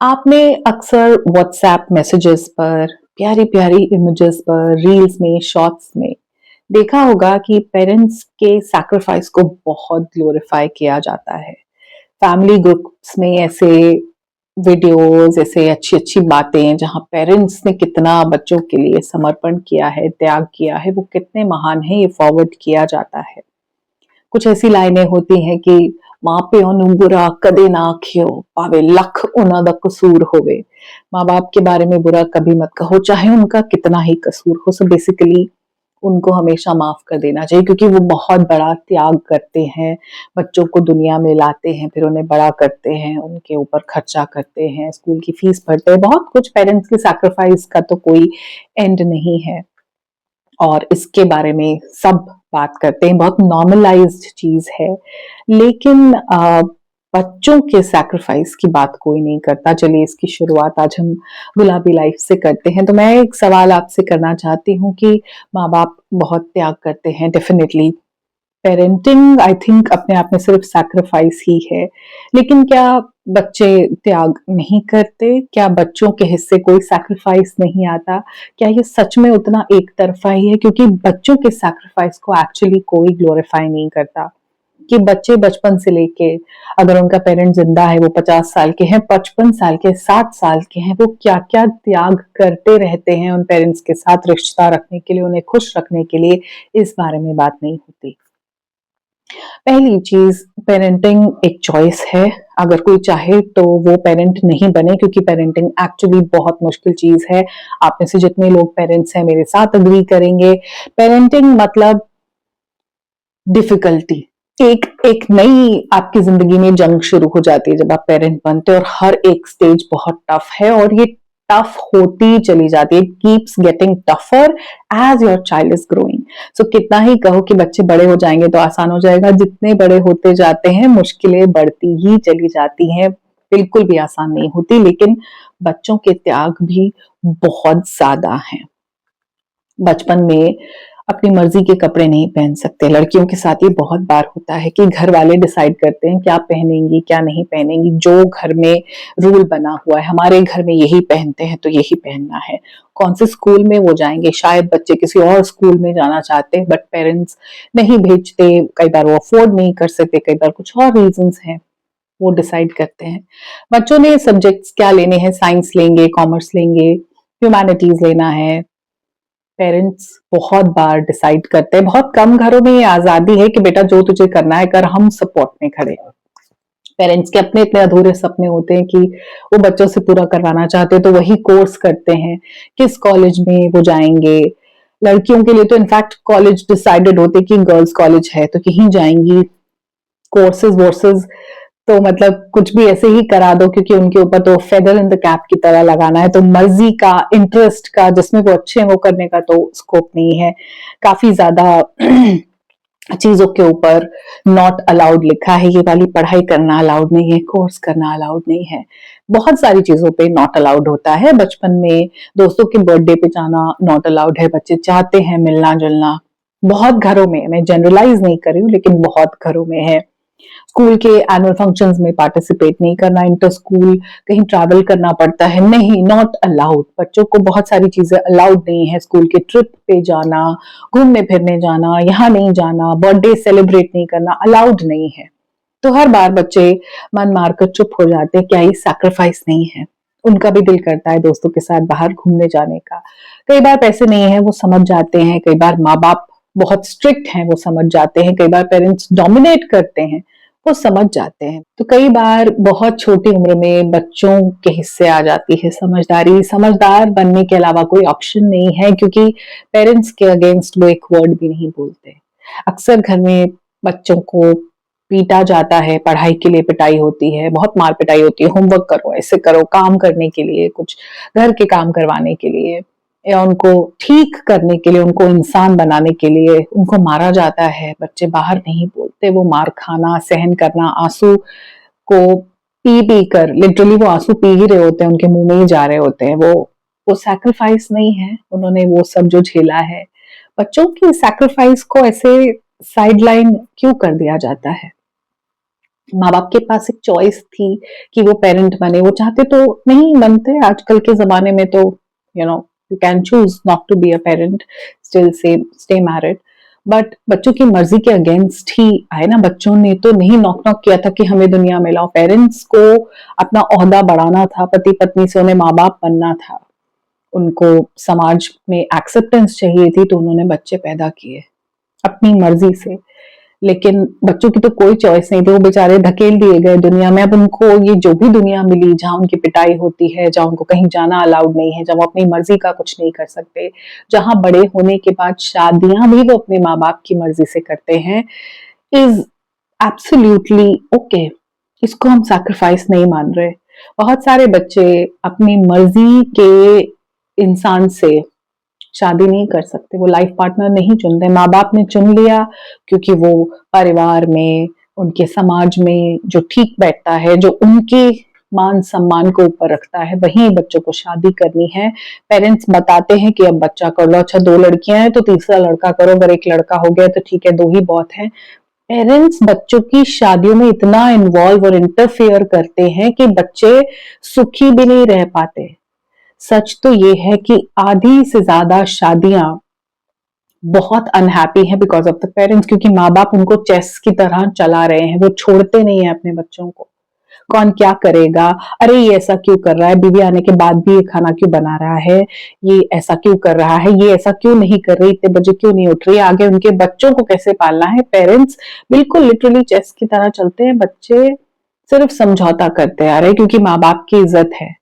आपने अक्सर WhatsApp messages पर, प्यारी-प्यारी इमेजेस पर, रील्स में, शॉर्ट्स में देखा होगा कि पेरेंट्स के सैक्रिफाइस को बहुत ग्लोरीफाई किया जाता है। फैमिली ग्रुप्स में ऐसे वीडियोस, ऐसे अच्छी-अच्छी बातें जहाँ पेरेंट्स ने कितना बच्चों के लिए समर्पण किया है, त्याग किया है, वो कितने महान हैं, ये फॉरवर्ड किया जाता है। कुछ ऐसी लाइनें होती हैं कि माँ प्यो नू बुरा कदे ना आखियो, भावे लख उन्हां दा कसूर होवे। माँ बाप के बारे में बुरा कभी मत कहो, चाहे उनका कितना ही कसूर हो। सो बेसिकली उनको हमेशा माफ कर देना चाहिए, क्योंकि वो बहुत बड़ा त्याग करते हैं, बच्चों को दुनिया में लाते हैं, फिर उन्हें बड़ा करते हैं, उनके ऊपर खर्चा करते हैं, स्कूल की फीस भरते हैं, बहुत कुछ। पेरेंट्स के सैक्रिफाइस का तो कोई एंड नहीं है और इसके बारे में सब बात करते हैं, बहुत नॉर्मलाइज्ड चीज है। लेकिन बच्चों के सैक्रिफाइस की बात कोई नहीं करता। चलिए इसकी शुरुआत आज हम गुलाबी लाइफ से करते हैं। तो मैं एक सवाल आपसे करना चाहती हूँ कि माँ बाप बहुत त्याग करते हैं, डेफिनेटली पेरेंटिंग आई थिंक अपने आप में सिर्फ सैक्रिफाइस ही है, लेकिन क्या बच्चे त्याग नहीं करते? क्या बच्चों के हिस्से कोई सैक्रिफाइस नहीं आता? क्या ये सच में उतना एक तरफा ही है? क्योंकि बच्चों के सैक्रिफाइस को एक्चुअली कोई ग्लोरीफाई नहीं करता। कि बच्चे बचपन से लेके, अगर उनका पेरेंट जिंदा है, वो 50 साल के हैं, 55 साल के, 60 साल के हैं, वो क्या क्या त्याग करते रहते हैं उन पेरेंट्स के साथ रिश्ता रखने के लिए, उन्हें खुश रखने के लिए, इस बारे में बात नहीं होती। पहली चीज, पेरेंटिंग एक चॉइस है। अगर कोई चाहे तो वो पेरेंट नहीं बने, क्योंकि पेरेंटिंग एक्चुअली बहुत मुश्किल चीज है। आप में से जितने लोग पेरेंट्स हैं मेरे साथ अग्री करेंगे, पेरेंटिंग मतलब डिफिकल्टी। एक एक नई आपकी जिंदगी में जंग शुरू हो जाती है जब आप पेरेंट बनते हो, और हर एक स्टेज बहुत टफ है और ये टफ होती चली जाती है। Keeps getting tougher as your child is growing. So कितना ही कहो कि बच्चे बड़े हो जाएंगे तो आसान हो जाएगा, जितने बड़े होते जाते हैं मुश्किलें बढ़ती ही चली जाती हैं, बिल्कुल भी आसान नहीं होती। लेकिन बच्चों के त्याग भी बहुत ज्यादा हैं। बचपन में अपनी मर्जी के कपड़े नहीं पहन सकते। लड़कियों के साथ ये बहुत बार होता है कि घर वाले डिसाइड करते हैं क्या पहनेंगी क्या नहीं पहनेंगी, जो घर में रूल बना हुआ है, हमारे घर में यही पहनते हैं तो यही पहनना है। कौन से स्कूल में वो जाएंगे, शायद बच्चे किसी और स्कूल में जाना चाहते हैं बट पेरेंट्स नहीं भेजते, कई बार वो अफोर्ड नहीं कर सकते, कई बार कुछ और रीजंस हैं, वो डिसाइड करते हैं। बच्चों ने सब्जेक्ट्स क्या लेने हैं, साइंस लेंगे, कॉमर्स लेंगे, ह्यूमैनिटीज लेना है, पेरेंट्स बहुत बार डिसाइड करते हैं। बहुत कम घरों में ये आजादी है कि बेटा जो तुझे करना है कर, हम सपोर्ट में खड़े हैं। पेरेंट्स के अपने इतने अधूरे सपने होते हैं कि वो बच्चों से पूरा करवाना चाहते हैं, तो वही कोर्स करते हैं, किस कॉलेज में वो जाएंगे। लड़कियों के लिए तो इनफैक्ट कॉलेज डिसाइडेड होते कि गर्ल्स कॉलेज है तो यहीं जाएंगी। कोर्सेज वोर्सेज तो मतलब कुछ भी ऐसे ही करा दो, क्योंकि उनके ऊपर तो फेदर इन द कैप की तरह लगाना है। तो मर्जी का, इंटरेस्ट का, जिसमें वो अच्छे हैं वो करने का तो स्कोप नहीं है। काफी ज्यादा चीजों के ऊपर नॉट अलाउड लिखा है, ये वाली पढ़ाई करना अलाउड नहीं है, कोर्स करना अलाउड नहीं है। बहुत सारी चीजों पे नॉट अलाउड होता है। बचपन में दोस्तों के बर्थडे पे जाना नॉट अलाउड है, बच्चे चाहते हैं मिलना जुलना। बहुत घरों में, मैं जनरलाइज नहीं कर रही हूँ लेकिन बहुत घरों में है। स्कूल के एनुअल फंक्शंस में पार्टिसिपेट नहीं करना, इंटर स्कूल कहीं ट्रैवल करना पड़ता है, नहीं, नॉट अलाउड। बच्चों को बहुत सारी चीजें अलाउड नहीं है। स्कूल के ट्रिप पे जाना, घूमने फिरने जाना, यहाँ नहीं जाना, बर्थडे सेलिब्रेट नहीं करना अलाउड नहीं है। तो हर बार बच्चे मन मारकर चुप हो जाते हैं, क्या ये सैक्रिफाइस नहीं है? उनका भी दिल करता है दोस्तों के साथ बाहर घूमने जाने का। कई बार पैसे नहीं है, वो समझ जाते हैं, कई बार माँ बाप बहुत स्ट्रिक्ट हैं, वो समझ जाते हैं, कई बार पेरेंट्स डोमिनेट करते हैं, वो समझ जाते हैं। तो कई बार बहुत छोटी उम्र में बच्चों के हिस्से आ जाती है समझदारी। समझदार बनने के अलावा कोई ऑप्शन नहीं है, क्योंकि पेरेंट्स के अगेंस्ट वो एक वर्ड भी नहीं बोलते। अक्सर घर में बच्चों को पीटा जाता है, पढ़ाई के लिए पिटाई होती है, बहुत मार पिटाई होती है, होमवर्क करो, ऐसे करो, काम करने के लिए, कुछ घर के काम करवाने के लिए, या उनको ठीक करने के लिए, उनको इंसान बनाने के लिए उनको मारा जाता है। बच्चे बाहर नहीं बोलते, वो मार खाना सहन करना, आंसू को पी पी कर, लिटरली वो आंसू पी ही रहे होते हैं, उनके मुंह में ही जा रहे होते हैं। वो सैक्रिफाइस नहीं है, उन्होंने वो सब जो झेला है। बच्चों की सैक्रिफाइस को ऐसे साइडलाइन क्यों कर दिया जाता है? माँ बाप के पास एक चॉइस थी कि वो पेरेंट बने, वो चाहते तो नहीं बनते। आजकल के जमाने में तो you can choose not to be a parent, still से स्टे मैरिड। बट बच्चों की मर्जी के अगेंस्ट ही आए ना, बच्चों ने तो नहीं नॉक नॉक किया था कि हमें दुनिया में लाओ। पेरेंट्स को अपना ओहदा बढ़ाना था, पति पत्नी से उन्हें माँ बाप बनना था, उनको समाज में एक्सेप्टेंस चाहिए थी, तो उन्होंने बच्चे पैदा किए अपनी मर्जी से। लेकिन बच्चों की तो कोई चॉइस नहीं थी, वो बेचारे धकेल दिए गए दुनिया में। अब उनको ये जो भी दुनिया मिली, जहाँ उनकी पिटाई होती है, जहाँ उनको कहीं जाना अलाउड नहीं है, जहाँ वो अपनी मर्जी का कुछ नहीं कर सकते, जहाँ बड़े होने के बाद शादियां भी वो अपने माँ बाप की मर्जी से करते हैं, इज एब्सोल्युटली ओके। इसको हम सैक्रिफाइस नहीं मान रहे। बहुत सारे बच्चे अपनी मर्जी के इंसान से शादी नहीं कर सकते, वो लाइफ पार्टनर नहीं चुनते, माँ बाप ने चुन लिया क्योंकि वो परिवार में, उनके समाज में जो ठीक बैठता है, जो उनके मान सम्मान को ऊपर रखता है, वहीं बच्चों को शादी करनी है। पेरेंट्स बताते हैं कि अब बच्चा कर लो, अच्छा 2 लड़कियां हैं तो तीसरा लड़का करो, अगर 1 लड़का हो गया तो ठीक है, 2 ही बहुत है। पेरेंट्स बच्चों की शादियों में इतना इन्वॉल्व और इंटरफेयर करते हैं कि बच्चे सुखी भी नहीं रह पाते। सच तो ये है कि आधी से ज्यादा शादियां बहुत अनहैप्पी हैं बिकॉज ऑफ द पेरेंट्स, क्योंकि माँ बाप उनको चेस की तरह चला रहे हैं, वो छोड़ते नहीं है अपने बच्चों को। कौन क्या करेगा, अरे ये ऐसा क्यों कर रहा है, बीवी आने के बाद भी ये खाना क्यों बना रहा है, ये ऐसा क्यों कर रहा है, ये ऐसा क्यों नहीं कर रही, इतने बजे क्यों नहीं उठ रही, आगे उनके बच्चों को कैसे पालना है। पेरेंट्स बिल्कुल लिटरली चेस की तरह चलते हैं, बच्चे सिर्फ समझौता करते आ रहे हैं क्योंकि माँ बाप की इज्जत है।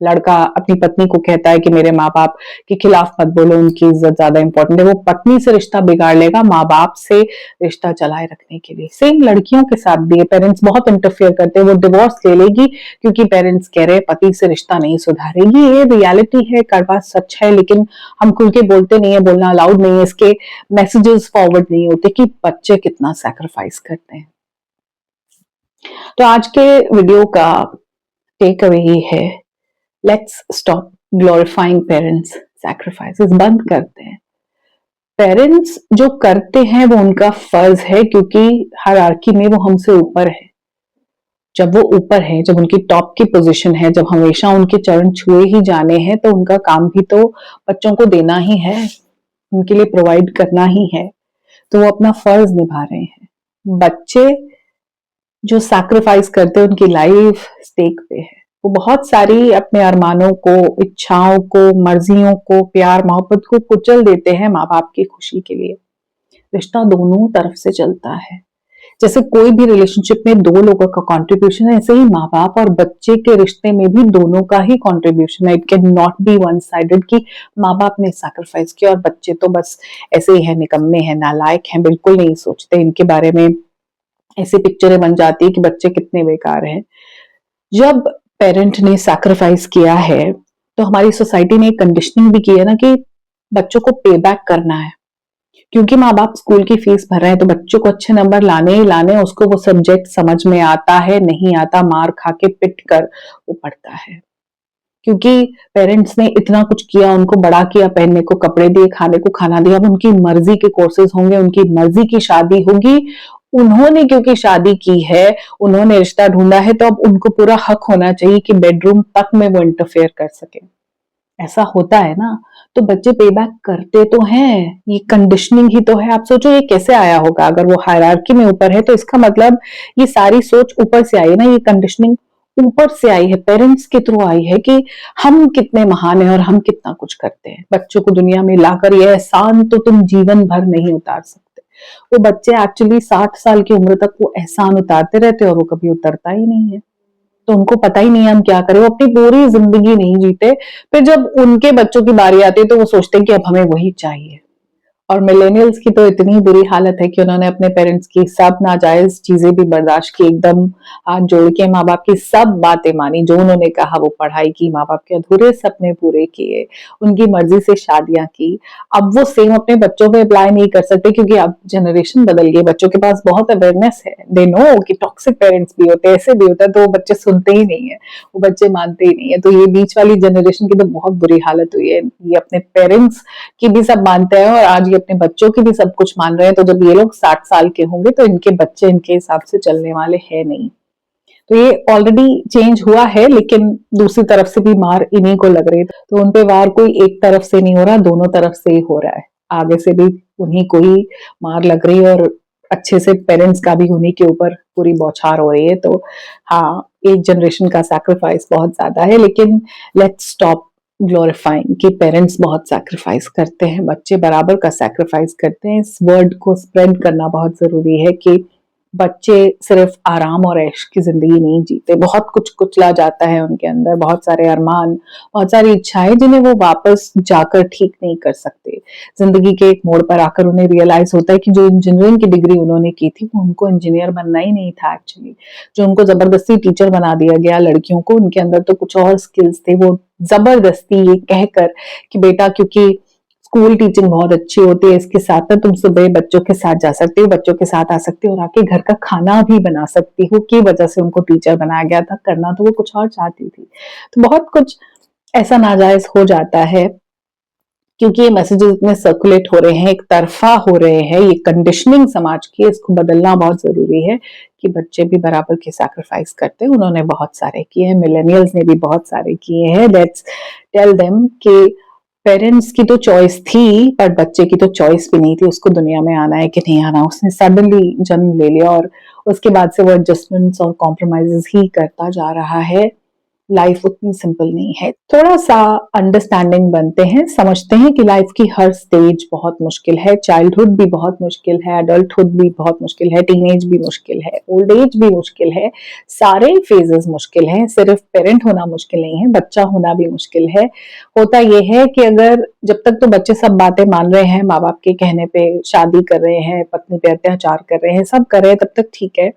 लड़का अपनी पत्नी को कहता है कि मेरे माँ बाप के खिलाफ मत बोलो, उनकी इज्जत ज्यादा इंपॉर्टेंट है। वो पत्नी से रिश्ता बिगाड़ लेगा माँ बाप से रिश्ता चलाए रखने के लिए। सेम लड़कियों के साथ भी पेरेंट्स बहुत इंटरफेयर करते हैं, वो डिवोर्स ले लेगी क्योंकि पेरेंट्स कह रहे हैं पति से रिश्ता नहीं सुधारेगी। ये रियलिटी है, कड़वा सच है, लेकिन हम खुल के बोलते नहीं है, बोलना अलाउड नहीं है, इसके मैसेजेस फॉरवर्ड नहीं होते कि बच्चे कितना सैक्रिफाइस करते हैं। तो आज के वीडियो का टेक अवे ही है, let's stop glorifying parents, sacrifices बंद करते हैं। पेरेंट्स जो करते हैं वो उनका फर्ज है, क्योंकि हायरार्की में वो हमसे ऊपर है। जब वो ऊपर है, जब उनकी टॉप की पोजीशन है, जब हमेशा उनके चरण छुए ही जाने हैं, तो उनका काम भी तो बच्चों को देना ही है, उनके लिए प्रोवाइड करना ही है। तो वो अपना फर्ज निभा रहे हैं। बच्चे जो सैक्रिफाइस करते हैं, उनकी लाइफ स्टेक पे है। वो बहुत सारी अपने अरमानों को, इच्छाओं को, मर्जियों को, प्यार मोहब्बत को कुचल देते हैं माँ बाप की खुशी के लिए। रिश्ता दोनों तरफ से चलता है। जैसे कोई भी रिलेशनशिप में 2 लोगों का कंट्रीब्यूशन है, ऐसे ही माँ बाप और बच्चे के रिश्ते में भी दोनों का ही कंट्रीब्यूशन है। It can not be one sided कि माँ बाप ने सैक्रिफाइस किया और बच्चे तो बस ऐसे ही है, निकम्मे हैं, नालायक हैं, बिल्कुल नहीं सोचते। इनके बारे में ऐसी पिक्चरें बन जाती है कि बच्चे कितने बेकार हैं। जब पेरेंट ने सैक्रिफाइस किया है, तो हमारी सोसाइटी ने एक कंडीशनिंग भी की है ना कि बच्चों को पे बैक करना है। क्योंकि माँ बाप स्कूल की फीस भर रहे हैं, तो बच्चों को अच्छे नंबर लाने ही लाने, उसको वो सब्जेक्ट समझ में आता है नहीं आता, मार खा के पिट कर वो पढ़ता है। क्योंकि पेरेंट्स ने इतना कुछ किया, उनको बड़ा किया, पहनने को कपड़े दिए, खाने को खाना दिया। अब उनकी मर्जी के कोर्सेज होंगे, उनकी मर्जी की शादी होगी। उन्होंने क्योंकि शादी की है, उन्होंने रिश्ता ढूंढा है, तो अब उनको पूरा हक होना चाहिए कि बेडरूम तक में वो इंटरफेयर कर सके। ऐसा होता है ना, तो बच्चे पे बैक करते तो हैं। ये कंडीशनिंग ही तो है। आप सोचो ये कैसे आया होगा, अगर वो हायरार्की में ऊपर है तो इसका मतलब ये सारी सोच ऊपर से आई है ना, ये कंडीशनिंग ऊपर से आई है, पेरेंट्स के थ्रू आई है कि हम कितने महान हैं और हम कितना कुछ करते हैं। बच्चों को दुनिया में लाकर ये एहसान तो तुम जीवन भर नहीं उतार सकते। वो बच्चे एक्चुअली 60 साल की उम्र तक वो एहसान उतारते रहते हैं और वो कभी उतरता ही नहीं है। तो उनको पता ही नहीं है हम क्या करें, वो अपनी पूरी जिंदगी नहीं जीते। फिर जब उनके बच्चों की बारी आती है तो वो सोचते हैं कि अब हमें वही चाहिए। और मिलेनियल्स की तो इतनी बुरी हालत है कि उन्होंने अपने पेरेंट्स की सब नाजायज चीजें भी बर्दाश्त की, एकदम हाथ जोड़ के माँ बाप की सब बातें मानी, जो उन्होंने कहा वो पढ़ाई की, माँ बाप के अधूरे सपने पूरे किए, उनकी मर्जी से शादियां की। अब वो सेम अपने बच्चों पे अप्लाई नहीं कर सकते क्योंकि अब जनरेशन बदल गई, बच्चों के पास बहुत अवेयरनेस है, दे नो कि टॉक्सिक पेरेंट्स भी होते हैं, ऐसे भी होता है, तो वो बच्चे सुनते ही नहीं है, वो बच्चे मानते ही नहीं है। तो ये बीच वाली जनरेशन की तो बहुत बुरी हालत हुई है, ये अपने पेरेंट्स की भी सब मानते हैं और आज ये अपने बच्चों की भी सब कुछ मान रहे हैं, तो जब ये लोग 60 साल के होंगे तो इनके बच्चे इनके हिसाब से चलने वाले हैं नहीं। तो ये ऑलरेडी चेंज हुआ है, लेकिन दूसरी तरफ से भी मार इन्हीं को लग रही है। तो उनपे वार कोई एक तरफ से नहीं हो रहा, दोनों तरफ से ही हो रहा है। आगे से भी उन्हीं को ही मार लग रही है और अच्छे से पेरेंट्स का भी उन्हीं के ऊपर पूरी बौछार हो रही है। तो हाँ, एक जनरेशन का सैक्रिफाइस बहुत ज्यादा है, लेकिन लेट्स स्टॉप ग्लोरीफाइंग कि पेरेंट्स बहुत सैक्रिफाइस करते हैं, बच्चे बराबर का सैक्रिफाइस करते हैं। इस वर्ड को स्प्रेड करना बहुत जरूरी है कि बच्चे सिर्फ आराम और ऐश की जिंदगी नहीं जीते, बहुत कुछ कुचला जाता है उनके अंदर, बहुत सारे अरमान, बहुत सारी इच्छाएं जिन्हें वो वापस जाकर ठीक नहीं कर सकते। जिंदगी के एक मोड़ पर आकर उन्हें रियलाइज होता है कि जो इंजीनियरिंग की डिग्री उन्होंने की थी वो उनको इंजीनियर बनना ही नहीं था एक्चुअली। जो उनको जबरदस्ती टीचर बना दिया गया लड़कियों को, उनके अंदर तो कुछ और स्किल्स थे। वो जबरदस्ती ये कहकर कि बेटा क्योंकि स्कूल टीचिंग बहुत अच्छी होती है, इसके साथ में तुम सुबह बच्चों के साथ जा सकती हो, बच्चों के साथ आ सकती हो और आके घर का खाना भी बना सकती हो, की वजह से उनको टीचर बनाया गया था। करना तो वो कुछ और चाहती थी। तो बहुत कुछ ऐसा नाजायज हो जाता है क्योंकि ये मैसेजेस इतने सर्कुलेट हो रहे हैं, एक तरफा हो रहे हैं, ये कंडीशनिंग समाज की, इसको बदलना बहुत जरूरी है कि बच्चे भी बराबर के सैक्रिफाइस करते हैं। उन्होंने बहुत सारे किए हैं, मिलेनियल्स ने भी बहुत सारे किए हैं। लेट्स टेल देम कि पेरेंट्स की तो चॉइस थी, पर बच्चे की तो चॉइस भी नहीं थी, उसको दुनिया में आना है कि नहीं आना। उसने सडनली जन्म ले लिया और उसके बाद से वो एडजस्टमेंट्स और कॉम्प्रोमाइजेस ही करता जा रहा है। लाइफ उतनी सिंपल नहीं है। थोड़ा सा अंडरस्टैंडिंग बनते हैं, समझते हैं कि लाइफ की हर स्टेज बहुत मुश्किल है। चाइल्डहुड भी बहुत मुश्किल है, अडल्टहुड भी बहुत मुश्किल है, टीनेज भी मुश्किल है, ओल्ड एज भी मुश्किल है। सारे फेजेस मुश्किल हैं। सिर्फ पेरेंट होना मुश्किल नहीं है, बच्चा होना भी मुश्किल है। होता यह है कि अगर जब तक तो बच्चे सब बातें मान रहे हैं, माँ बाप के कहने पे शादी कर रहे हैं, पत्नी पे अत्याचार कर रहे हैं, सब कर रहे हैं, तब तक ठीक है।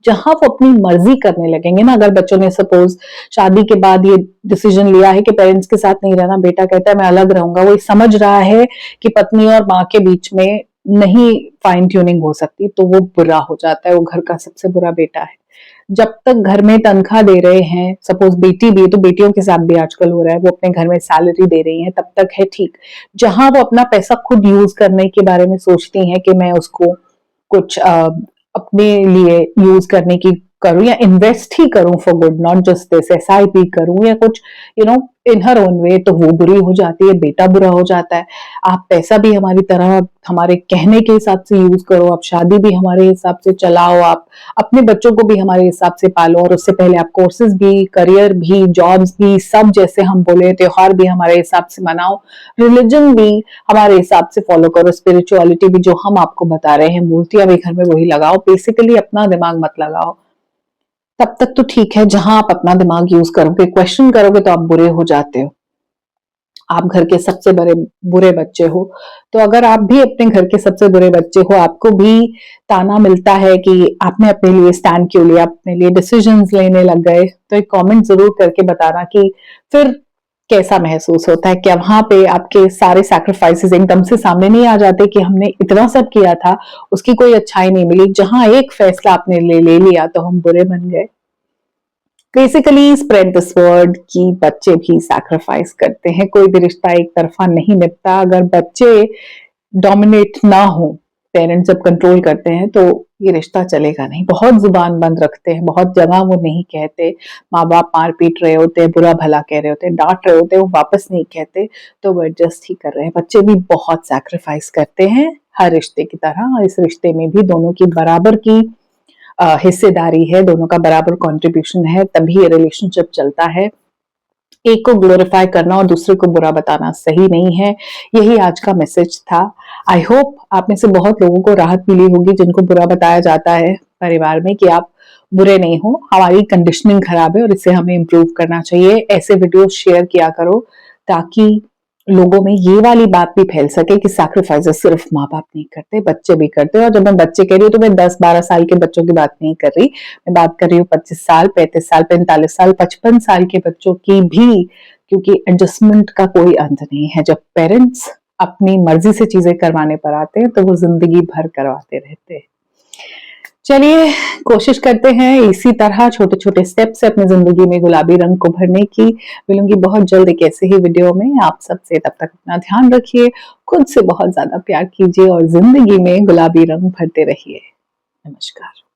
जहां वो अपनी मर्जी करने लगेंगे ना, अगर बच्चों ने सपोज शादी के बाद ये डिसीजन लिया है कि पेरेंट्स के साथ नहीं रहना, बेटा कहता है मैं अलग रहूंगा, वो समझ रहा है कि पत्नी और माँ के बीच में नहीं फाइन ट्यूनिंग हो सकती, तो वो बुरा हो जाता है, वो घर का सबसे बुरा बेटा है। जब तक घर में तनख्वाह दे रहे हैं, सपोज बेटी भी, तो बेटियों के साथ भी आजकल हो रहा है, वो अपने घर में सैलरी दे रही हैं, तब तक है ठीक। जहां वो अपना पैसा खुद यूज करने के बारे में सोचती हैं कि मैं उसको कुछ अपने लिए यूज करने की करूं या इन्वेस्ट ही करूं for good, not just this, SIP करूं या कुछ इन हर ओन वे, तो वो बुरी हो जाती है, बेटा बुरा हो जाता है। आप पैसा भी हमारी तरह हमारे कहने के हिसाब से यूज करो, आप शादी भी हमारे हिसाब से चलाओ, आप अपने बच्चों को भी हमारे हिसाब से पालो, और उससे पहले आप कोर्सेज भी, करियर भी, जॉब्स भी, सब जैसे हम बोले, त्योहार भी हमारे हिसाब से मनाओ, रिलीजन भी हमारे हिसाब से फॉलो करो, स्पिरिचुअलिटी भी जो हम आपको बता रहे हैं, मूर्तियां भी घर में वही लगाओ। बेसिकली अपना दिमाग मत लगाओ, तब तक तो ठीक है। जहां आप अपना दिमाग यूज करोगे, क्वेश्चन करोगे, तो आप बुरे हो जाते हो। आप घर के सबसे बड़े बुरे बच्चे हो। तो अगर आप भी अपने घर के सबसे बुरे बच्चे हो, आपको भी ताना मिलता है कि आपने अपने लिए स्टैंड क्यों लिया, अपने लिए डिसीजंस लेने लग गए, तो एक कमेंट जरूर करके बताना कि फिर कैसा महसूस होता है। क्या वहां पे आपके सारे सैक्रिफाइसेस एकदम से सामने नहीं आ जाते कि हमने इतना सब किया था, उसकी कोई अच्छाई नहीं मिली, जहां एक फैसला आपने ले लिया तो हम बुरे बन गए। बेसिकली स्प्रेड दिस वर्ड कि बच्चे भी सैक्रिफाइस करते हैं, कोई भी रिश्ता एक तरफा नहीं निपटा। अगर बच्चे डोमिनेट ना हो, पेरेंट्स जब कंट्रोल करते हैं, तो ये रिश्ता चलेगा नहीं। बहुत जुबान बंद रखते हैं, बहुत जगह वो नहीं कहते, माँ बाप मार पीट रहे होते हैं, बुरा भला कह रहे होते हैं, डांट रहे होते हैं, वो वापस नहीं कहते, तो वो एडजस्ट ही कर रहे हैं। बच्चे भी बहुत सैक्रिफाइस करते हैं, हर रिश्ते की तरह इस रिश्ते में भी दोनों की बराबर की हिस्सेदारी है, दोनों का बराबर कंट्रीब्यूशन है, तभी ये रिलेशनशिप चलता है। एक को ग्लोरीफाई करना और दूसरे को बुरा बताना सही नहीं है। यही आज का मैसेज था। आई होप आप में से बहुत लोगों को राहत मिली होगी जिनको बुरा बताया जाता है परिवार में, कि आप बुरे नहीं हो, हमारी कंडीशनिंग खराब है और इसे हमें इम्प्रूव करना चाहिए। ऐसे वीडियो शेयर किया करो ताकि लोगों में ये वाली बात भी फैल सके कि सैक्रिफाइसेस सिर्फ माँ बाप नहीं करते, बच्चे भी करते हैं। और जब मैं बच्चे कह रही हूँ तो मैं 10-12 साल के बच्चों की बात नहीं कर रही, मैं बात कर रही हूँ 25 साल, 35 साल, 45 साल, 55 साल के बच्चों की भी, क्योंकि एडजस्टमेंट का कोई अंत नहीं है। जब पेरेंट्स अपनी मर्जी से चीजें करवाने पर आते हैं तो वो जिंदगी भर करवाते रहते हैं। चलिए कोशिश करते हैं इसी तरह छोटे-छोटे स्टेप से अपनी ज़िंदगी में गुलाबी रंग को भरने की। मिलूँगी बहुत जल्द एक ऐसे ही वीडियो में आप सबसे, तब तक अपना ध्यान रखिए, खुद से बहुत ज़्यादा प्यार कीजिए और ज़िंदगी में गुलाबी रंग भरते रहिए। नमस्कार।